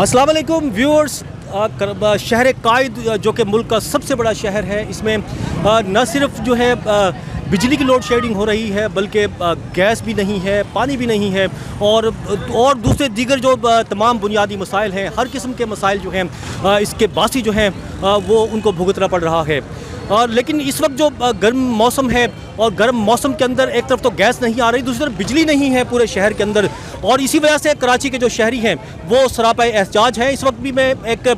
अस्सलाम वालेकुम व्यूअर्स। शहर कायद जो कि मुल्क का सबसे बड़ा शहर है, इसमें न सिर्फ जो है बिजली की लोड शेडिंग हो रही है, बल्कि गैस भी नहीं है, पानी भी नहीं है और दूसरे दीगर जो तमाम बुनियादी मसाइल हैं, हर किस्म के मसाइल जो हैं इसके बासी जो हैं वो उनको भुगतना पड़ रहा है। लेकिन इस वक्त जो गर्म मौसम है और गर्म मौसम के अंदर एक तरफ तो गैस नहीं आ रही, दूसरी तरफ बिजली नहीं है पूरे शहर के अंदर, और इसी वजह से कराची के जो शहरी हैं वो सरापाए एहतजाज हैं। इस वक्त भी मैं एक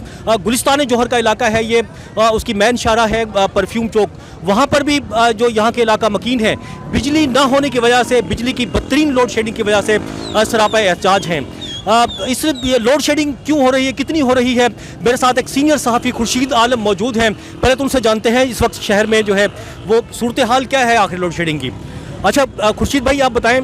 गुलिस्तान जौहर का इलाका है, ये उसकी मैन शारा है, परफ्यूम चौक, वहाँ पर भी जो यहाँ के इलाका मकीन है, बिजली ना होने की वजह से, बिजली की बदतरीन लोड शेडिंग की वजह से सरापाए एहतजाज हैं। इस ये लोड शेडिंग क्यों हो रही है, कितनी हो रही है? मेरे साथ एक सीनियर सहाफ़ी खुर्शीद आलम मौजूद हैं। पहले तो उनसे जानते हैं इस वक्त शहर में जो है वो सूरत हाल क्या है आखिर लोड शेडिंग की। अच्छा खुर्शीद भाई, आप बताएं,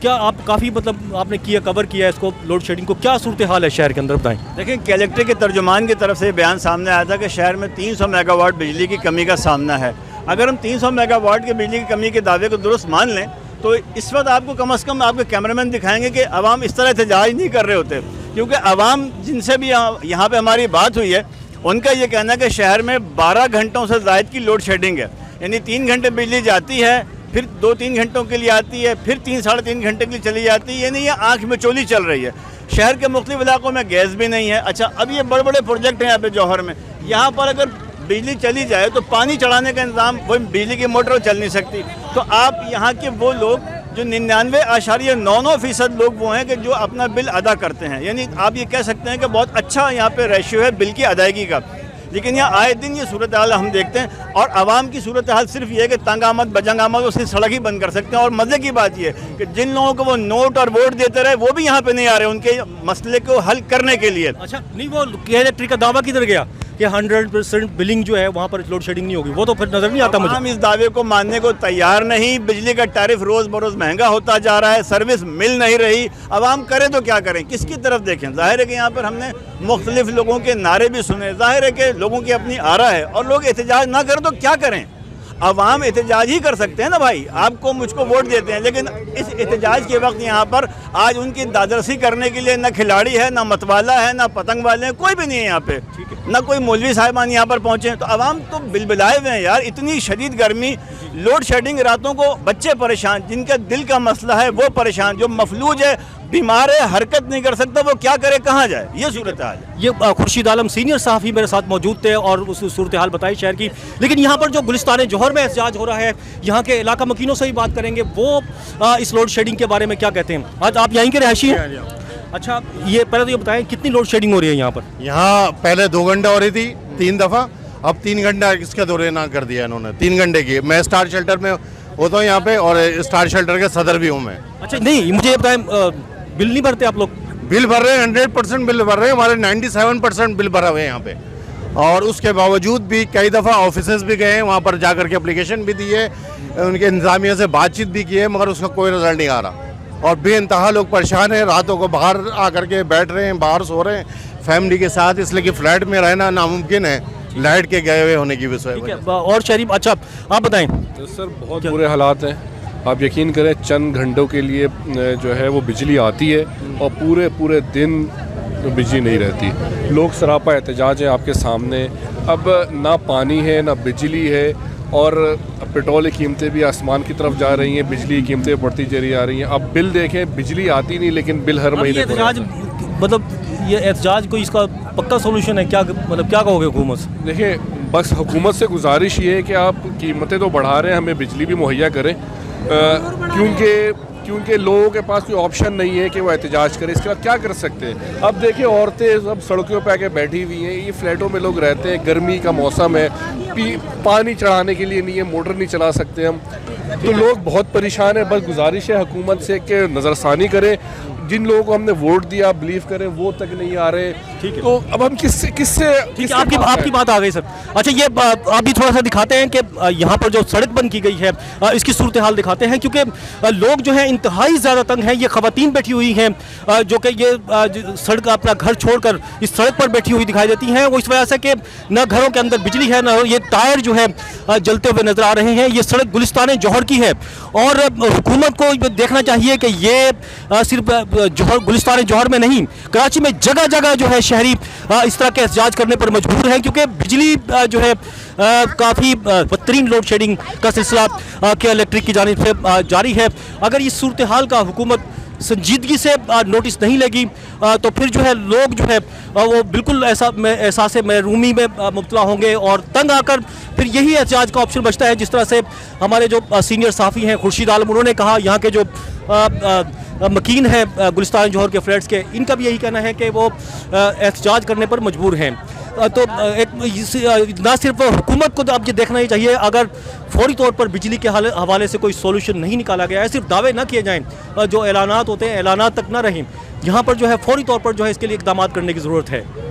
क्या आप काफ़ी आपने कवर किया इसको, लोड शेडिंग को, क्या सूरत हाल है शहर के अंदर, बताएं। देखिए, कलेक्टर के तर्जुमान की तरफ से बयान सामने आया था कि शहर में 300 मेगावाट बिजली की कमी का सामना है। अगर हम 300 मेगावाट की बिजली की कमी के दावे को दुरुस्त मान लें तो इस वक्त आपको कम से कम आपके कैमरामैन दिखाएंगे कि अवाम इस तरह एहतजाज नहीं कर रहे होते, क्योंकि अवाम जिनसे भी यहाँ पे हमारी बात हुई है उनका ये कहना है कि शहर में 12 घंटों से ज़ायद की लोड शेडिंग है। यानी 3 घंटे बिजली जाती है, फिर 2-3 घंटों के लिए आती है, फिर 3-3.5 घंटे के लिए चली जाती है। यानी ये आँख में चोली चल रही है। शहर के मुख्तलिफ इलाकों में गैस भी नहीं है। अच्छा, अब ये बड़े बड़े प्रोजेक्ट हैं यहाँ पे जौहर में, यहाँ पर अगर बिजली चली जाए तो पानी चढ़ाने का इंतज़ाम, वो बिजली की मोटर चल नहीं सकती। तो आप यहाँ के वो लोग जो 99.99% लोग वो हैं कि जो अपना बिल अदा करते हैं, यानी आप ये कह सकते हैं कि बहुत अच्छा यहाँ पे रेशियो है बिल की अदायगी का। लेकिन यहाँ आए दिन ये सूरत हाल हम देखते हैं, और आवाम की सूरत हाल सिर्फ ये है कि तंग आमद बजंग आमद उसकी सड़क ही बंद कर सकते हैं। और मज़े की बात ये है कि जिन लोगों को वो नोट और वोट देते रहे वो भी यहाँ पे नहीं आ रहे उनके मसले को हल करने के लिए। अच्छा, नहीं, वो इलेक्ट्रिक का दावा किधर गया कि 100% बिलिंग जो है वहाँ पर लोड शेडिंग नहीं होगी? वो तो फिर नज़र नहीं आता मुझे। हम इस दावे को मानने को तैयार नहीं। बिजली का टैरिफ रोज़ बरोज़ महंगा होता जा रहा है, सर्विस मिल नहीं रही। आवाम करे तो क्या करें, किसकी तरफ देखें? जाहिर है कि यहाँ पर हमने मुख्तलिफ लोगों के नारे भी सुने, जाहिर है कि लोगों की अपनी आरा है, और लोग एहतजाज ना करें तो क्या करें? अवाम एहतजाज ही कर सकते हैं ना भाई, आपको मुझको वोट देते हैं। लेकिन इस एहतजाज के वक्त यहाँ पर आज उनकी दादरसी करने के लिए ना खिलाड़ी है, ना मतवाला है, ना पतंग वाले हैं, कोई भी नहीं है यहाँ पे, ना कोई मौलवी साहिबान यहाँ पर पहुँचे। तो अवाम तो बिलबिलाए हुए हैं यार, इतनी शदीद गर्मी, लोड शेडिंग, रातों को बच्चे परेशान, जिनका दिल का मसला है वो परेशान, जो मफलूज है, बीमार है, हरकत नहीं कर सकता, वो क्या करे, कहाँ जाए, ये सूरत हाल है। ये खुर्शीद आलम सीनियर सहाफ़ी मेरे साथ मौजूद थे और उस सूरत हाल बताई शहर की। लेकिन यहाँ पर जो गुलिस्तान जौहर में एहतजाज हो रहा है, यहाँ के इलाका मकीनों से ही बात करेंगे, वो इस लोड शेडिंग के बारे में क्या कहते हैं। आज आप यहीं के रहायशी हैं? अच्छा, ये पहले तो ये बताएं, कितनी लोड शेडिंग हो रही है यहाँ पर? यहाँ पहले 2 घंटे हो रही थी 3 दफ़ा, अब 3 घंटा इसके दौरे ना कर दिया इन्होंने, 3 घंटे की। मैं स्टार शेल्टर में होता हूँ यहाँ पे, और स्टार शेल्टर के सदर भी हूँ मैं। अच्छा, नहीं, मुझे ये बताएं, बिल नहीं भरते आप लोग? बिल भर रहे हैं, 100% बिल भर रहे हैं, हमारे 97% बिल भरा हुए हैं यहाँ पे। और उसके बावजूद भी कई दफ़ा ऑफिसेज भी गए हैं, वहाँ पर जा कर के एप्लीकेशन भी दी है, उनके इंतजामिया से बातचीत भी की है, मगर उसका कोई रिजल्ट नहीं आ रहा। और बेइंतहा लोग परेशान हैं, रातों को बाहर आकर के बैठ रहे हैं, बाहर सो रहे हैं फैमिली के साथ, इसलिए कि फ्लैट में रहना नामुमकिन है लाइट के गए हुए होने की वजह। और शरीफ, अच्छा आप बताएं। तो सर बहुत बुरे हालात हैं। आप यकीन करें, चंद घंटों के लिए जो है वो बिजली आती है और पूरे दिन बिजली नहीं रहती। लोग सरापा एहतजाज है आपके सामने। अब ना पानी है, ना बिजली है, और पेट्रोल की कीमतें भी आसमान की तरफ जा रही हैं, बिजली की कीमतें बढ़ती चली जा रही हैं। अब बिल देखें, बिजली आती नहीं, लेकिन बिल हर महीने ये एहतजाज कोई इसका पक्का सोल्यूशन है क्या? क्या कहोगे हुकूमत से? देखिए, बस हुकूमत से गुजारिश ये है कि आप कीमतें तो बढ़ा रहे हैं, हमें बिजली भी मुहैया करें, क्योंकि लोगों के पास कोई ऑप्शन नहीं है कि वो एहतजाज करें। इसके बाद क्या कर सकते हैं? अब देखिए, औरतें सब सड़कों पे आके बैठी हुई हैं, ये फ्लैटों में लोग रहते हैं, गर्मी का मौसम है, पानी चढ़ाने के लिए नहीं है, मोटर नहीं चला सकते हम, तो लोग बहुत परेशान हैं। बस गुजारिश है हुकूमत से कि नज़रसानी करें, जिन लोगों को हमने वोट दिया, बिलीव करें, वो तक नहीं आ रहे। ठीक है, तो अब हम किससे ठीक है, आपकी बात आ गई सर। अच्छा, ये आप भी थोड़ा सा दिखाते हैं कि यहाँ पर जो सड़क बंद की गई है इसकी सूरत हाल दिखाते हैं, क्योंकि लोग जो है इंतहाई ज़्यादा तंग हैं। ये ख़वातीन बैठी हुई हैं जो कि ये सड़क, अपना घर छोड़कर इस सड़क पर बैठी हुई दिखाई देती हैं। वो इस वजह से कि न घरों के अंदर बिजली है, न ये टायर जो है जलते हुए नजर आ रहे हैं। ये सड़क गुलिस्तान जौहर की है और हुकूमत को देखना चाहिए कि ये सिर्फ जौहर गुलिस्तान जौहर में नहीं, कराची में जगह जगह जो है शहरी इस तरह के एहतजाज करने पर मजबूर हैं, क्योंकि बिजली जो है काफ़ी बदतरीन लोड शेडिंग का सिलसिला के इलेक्ट्रिक की जानिब से जारी है। अगर इस सूरत हाल का हुकूमत संजीदगी से नोटिस नहीं लेगी तो फिर जो है लोग जो है वो बिल्कुल एहसास महरूमी में मुब्तला होंगे और तंग आकर फिर यही एहतजाज का ऑप्शन बचता है। जिस तरह से हमारे जो सीनियर सहाफ़ी हैं खुर्शीद आलम, उन्होंने कहा, यहाँ के जो मकीन है गुलिस्तान जौहर के फ्लैट्स के, इनका भी यही कहना है कि वो एहतजाज करने पर मजबूर हैं। तो एक ना सिर्फ हुकूमत को अब ये देखना ही चाहिए, अगर फौरी तौर पर बिजली के हवाले से कोई सोल्यूशन नहीं निकाला गया है, सिर्फ दावे ना किए जाएं, जो ऐलानात होते हैं ऐलानात तक ना रहें, यहाँ पर जो है फौरी तौर पर जो है इसके लिए इक़दामात करने की ज़रूरत है।